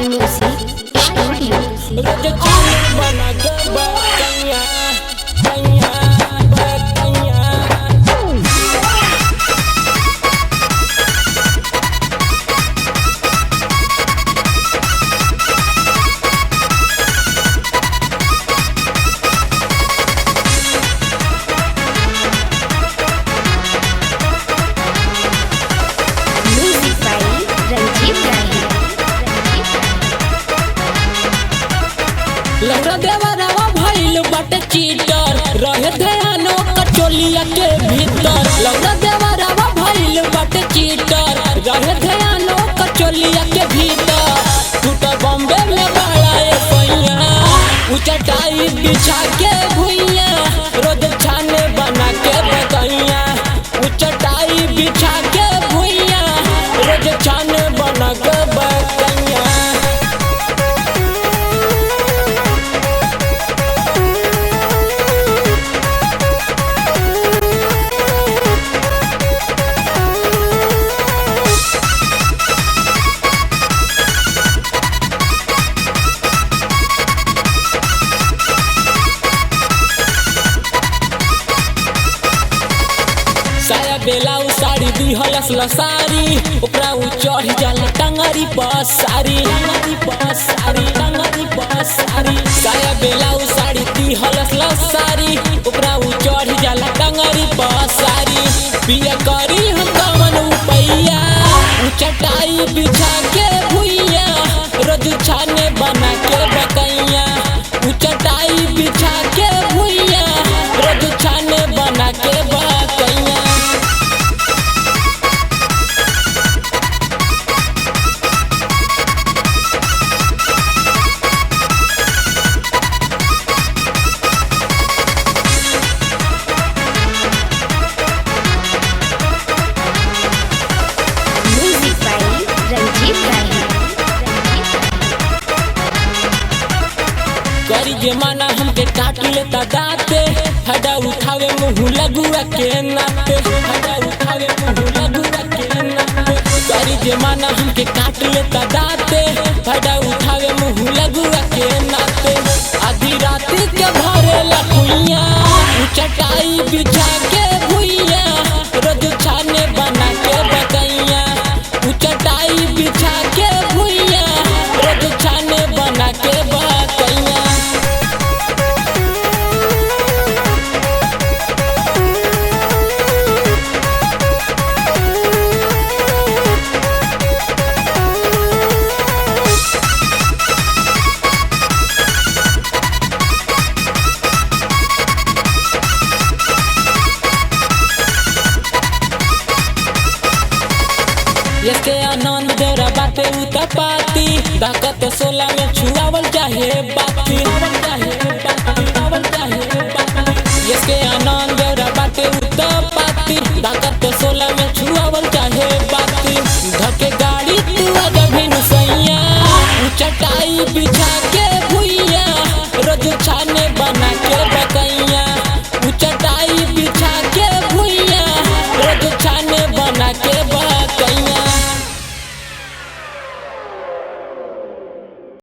Music Studio. Music by Ranjit Rai. लौरा देवरवा भइल बाटे चीटर रहे ध्यानो कचोलिया के भीतर। लौरा देवरवा भइल बाटे चीटर रहे ध्यानो कचोलिया के भीतर। टूटा बॉम्बे में बड़ा ए पैया उचटाई बिछा के भुइया रोज छाने बना के बतैया। उचटाई बिछा के भुइया रोज छाने बना के बतैया। साया बेलाऊ साड़ी दी हलस लसारी ओकरा उ चढ़ जाला टंगरी बस सारी टंगरी बस सारी। साया बेलाऊ साड़ी दी हलस लसारी ओकरा उ चढ़ जाला टंगरी बस सारी। पिया करी हम कवन उपैया उ चटाई बिछा के भुइया रोज छाने बना के बकैया। उ चटाई बिछा के भुइया रोज छाने बना के Bakaiya. Music by Ranjit Rai. करी जे माना हमके काट लेता दाते फायदा उठावे मुँह लगुआ के नाते। फायदा उठावे मुँह लगुआ के नाते। करी जे माना हमके काट लेता दाते फायदा उठावे मुँह लगुआ के नाते। आधी राती के भरे लकुइया चटाई बिछा के भुइया रोज छाने बना के बकैया। चटाई बिछा के भुइया रोज छाने बना के बकैया। इसके आनंद देवरा बाटे उतपाती ताकत 16 में छुआवल चाहे बाती। इसके आनंद